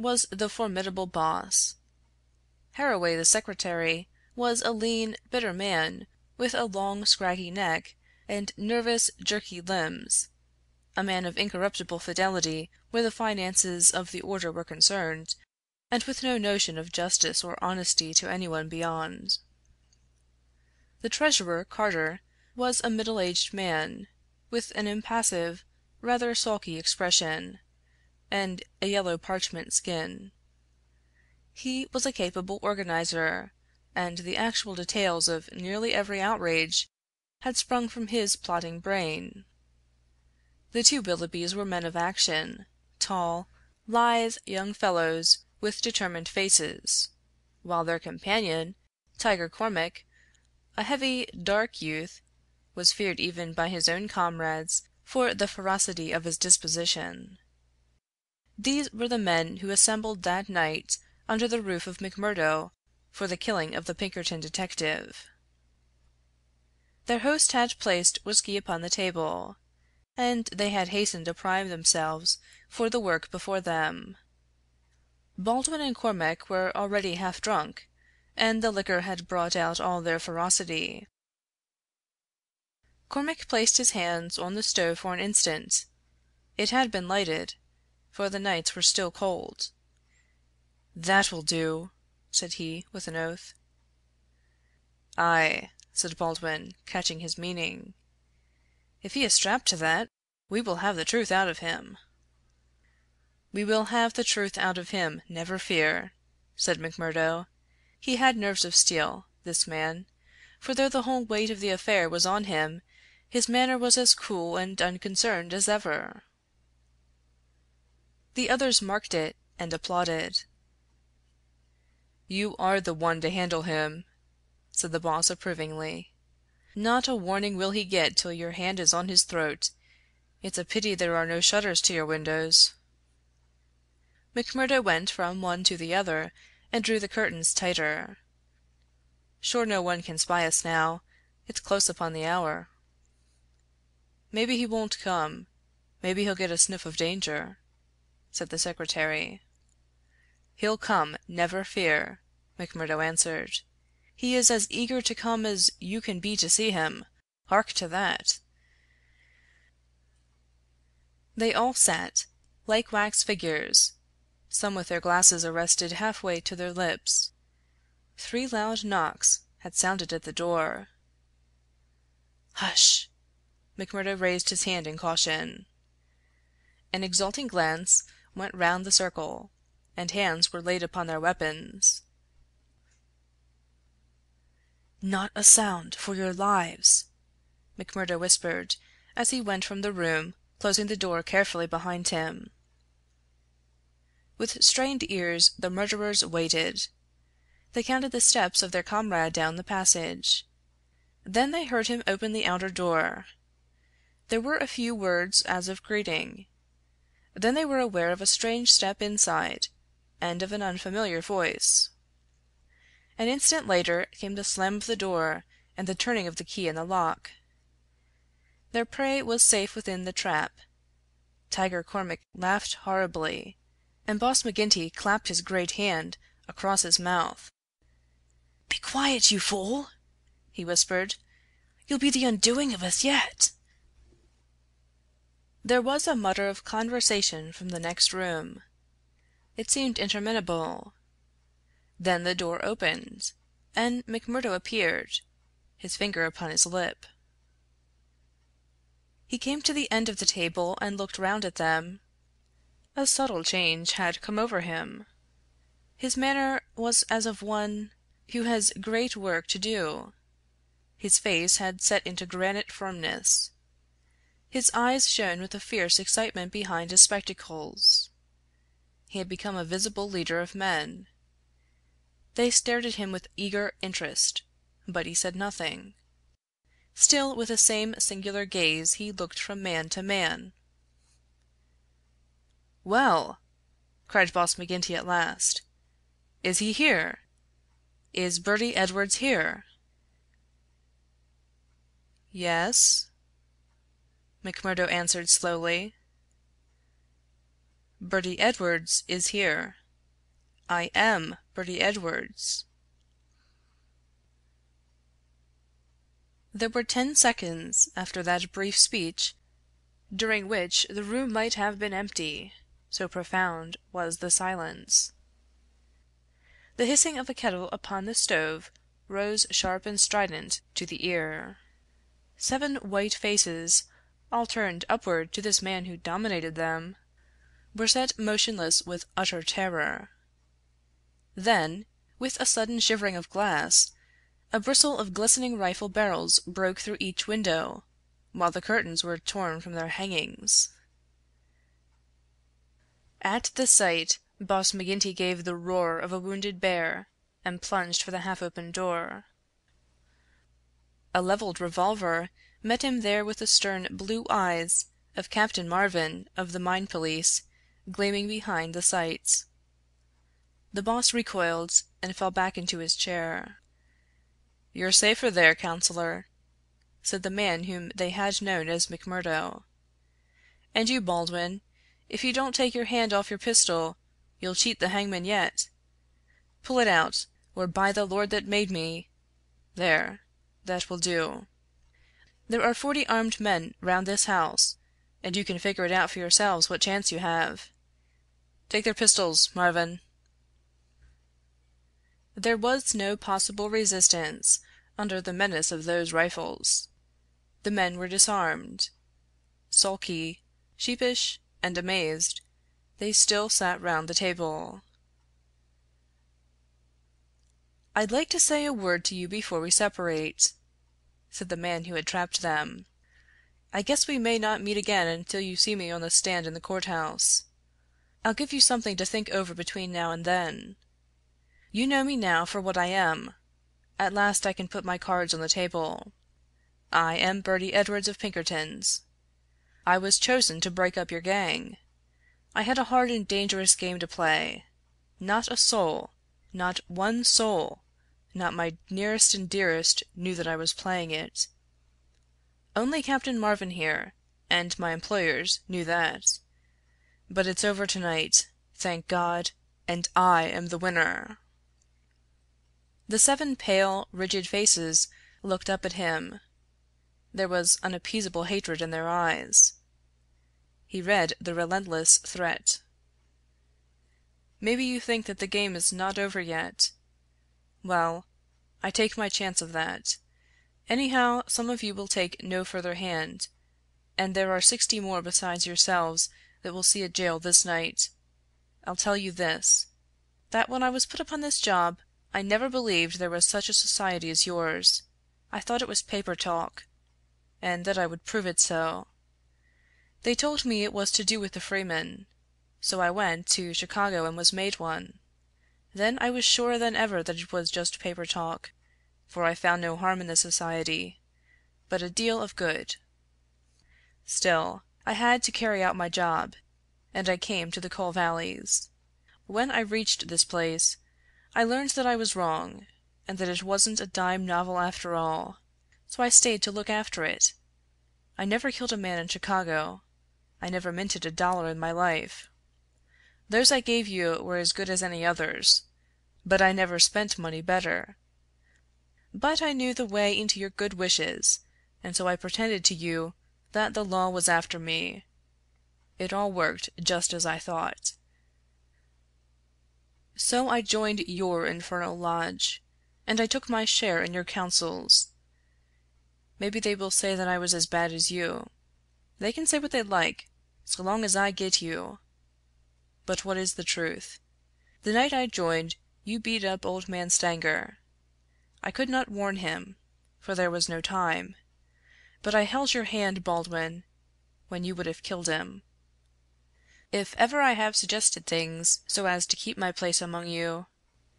was the formidable boss. Harroway, the secretary, was a lean, bitter man, with a long, scraggy neck and nervous, jerky limbs, a man of incorruptible fidelity where the finances of the order were concerned, and with no notion of justice or honesty to anyone beyond. The treasurer, Carter, was a middle-aged man, with an impassive, rather sulky expression, and a yellow parchment skin. He was a capable organizer, and the actual details of nearly every outrage had sprung from his plotting brain. The two Willoughbys were men of action, tall, lithe young fellows with determined faces, while their companion, Tiger Cormac, a heavy, dark youth, was feared even by his own comrades for the ferocity of his disposition. These were the men who assembled that night under the roof of McMurdo for the killing of the Pinkerton detective. Their host had placed whisky upon the table, and they had hastened to prime themselves for the work before them. Baldwin and Cormac were already half drunk, and the liquor had brought out all their ferocity. Cormac placed his hands on the stove for an instant. It had been lighted, for the nights were still cold. "That will do," said he, with an oath. "Ay," said Baldwin, catching his meaning. "If he is strapped to that, we will have the truth out of him." "We will have the truth out of him, never fear," said McMurdo. He had nerves of steel, this man, for though the whole weight of the affair was on him, his manner was as cool and unconcerned as ever. The others marked it, and applauded. "You are the one to handle him," said the boss approvingly. "Not a warning will he get till your hand is on his throat. It's a pity there are no shutters to your windows." McMurdo went from one to the other and drew the curtains tighter. "Sure no one can spy us now. It's close upon the hour." "Maybe he won't come. Maybe he'll get a sniff of danger," said the secretary. "He'll come, never fear," McMurdo answered. "He is as eager to come as you can be to see him. Hark to that!" They all sat, like wax figures, some with their glasses arrested halfway to their lips. 3 loud knocks had sounded at the door. "Hush!" McMurdo raised his hand in caution. An exulting glance went round the circle, and hands were laid upon their weapons. "Not a sound, for your lives!" McMurdo whispered, as he went from the room, closing the door carefully behind him. With strained ears the murderers waited. They counted the steps of their comrade down the passage. Then they heard him open the outer door. There were a few words as of greeting. Then they were aware of a strange step inside, and of an unfamiliar voice. An instant later came the slam of the door and the turning of the key in the lock. Their prey was safe within the trap. Tiger Cormac laughed horribly, and Boss McGinty clapped his great hand across his mouth. "Be quiet, you fool!" he whispered. "You'll be the undoing of us yet." There was a mutter of conversation from the next room. It seemed interminable. Then the door opened, and McMurdo appeared, his finger upon his lip. He came to the end of the table and looked round at them. A subtle change had come over him. His manner was as of one who has great work to do. His face had set into granite firmness. His eyes shone with a fierce excitement behind his spectacles. He had become a visible leader of men. They stared at him with eager interest, but he said nothing. Still with the same singular gaze he looked from man to man. "Well!" cried Boss McGinty at last. "Is he here? Is Birdy Edwards here?" "Yes," McMurdo answered slowly. "Birdy Edwards is here." I am Birdy Edwards." There were 10 seconds after that brief speech during which the room might have been empty, so profound was the silence. The hissing of a kettle upon the stove rose sharp and strident to the ear. 7 white faces, all turned upward to this man who dominated them, were set motionless with utter terror. Then, with a sudden shivering of glass, a bristle of glistening rifle barrels broke through each window, while the curtains were torn from their hangings. At the sight, Boss McGinty gave the roar of a wounded bear, and plunged for the half-open door. A leveled revolver met him there with the stern blue eyes of Captain Marvin of the Mine Police gleaming behind the sights. The boss recoiled and fell back into his chair. "You're safer there, Counselor," said the man whom they had known as McMurdo. "And you, Baldwin, if you don't take your hand off your pistol, you'll cheat the hangman yet. Pull it out, or by the Lord that made me There, that will do. There are 40 armed men round this house, and you can figure it out for yourselves what chance you have. Take their pistols, Marvin." There was no possible resistance under the menace of those rifles. The men were disarmed. Sulky, sheepish, and amazed, they still sat round the table. "I'd like to say a word to you before we separate," said the man who had trapped them. "I guess we may not meet again until you see me on the stand in the courthouse. I'll give you something to think over between now and then. You know me now for what I am. At last I can put my cards on the table. I am Birdy Edwards of Pinkerton's. I was chosen to break up your gang. I had a hard and dangerous game to play. Not a soul, not one soul, not my nearest and dearest, knew that I was playing it. Only Captain Marvin here, and my employers, knew that. But it's over tonight, thank God, and I am the winner." The 7 pale, rigid faces looked up at him. There was unappeasable hatred in their eyes. He read the relentless threat. "Maybe you think that the game is not over yet. Well, I take my chance of that. Anyhow, some of you will take no further hand, and there are 60 more besides yourselves that will see a jail this night. I'll tell you this, that when I was put upon this job I never believed there was such a society as yours. I thought it was paper talk, and that I would prove it so. They told me it was to do with the freemen, so I went to Chicago and was made one. Then I was surer than ever that it was just paper talk, for I found no harm in the society, but a deal of good. Still, I had to carry out my job, and I came to the coal valleys. When I reached this place, I learned that I was wrong, and that it wasn't a dime novel after all, so I stayed to look after it. I never killed a man in Chicago. I never minted a dollar in my life. Those I gave you were as good as any others, but I never spent money better. But I knew the way into your good wishes, and so I pretended to you that the law was after me. It all worked just as I thought. So I joined your infernal lodge, and I took my share in your councils. Maybe they will say that I was as bad as you. They can say what they like, so long as I get you. But what is the truth? The night I joined, you beat up old man Stanger. I could not warn him, for there was no time. But I held your hand, Baldwin, when you would have killed him. If ever I have suggested things so as to keep my place among you,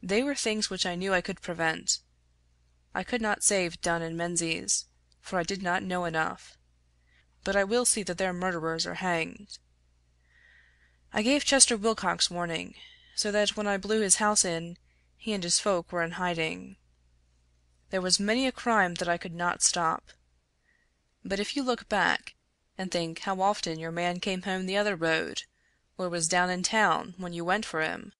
they were things which I knew I could prevent. I could not save Dunn and Menzies, for I did not know enough. But I will see that their murderers are hanged. I gave Chester Wilcox warning, so that when I blew his house in, he and his folk were in hiding. There was many a crime that I could not stop. But if you look back, and think how often your man came home the other road, or was down in town when you went for him,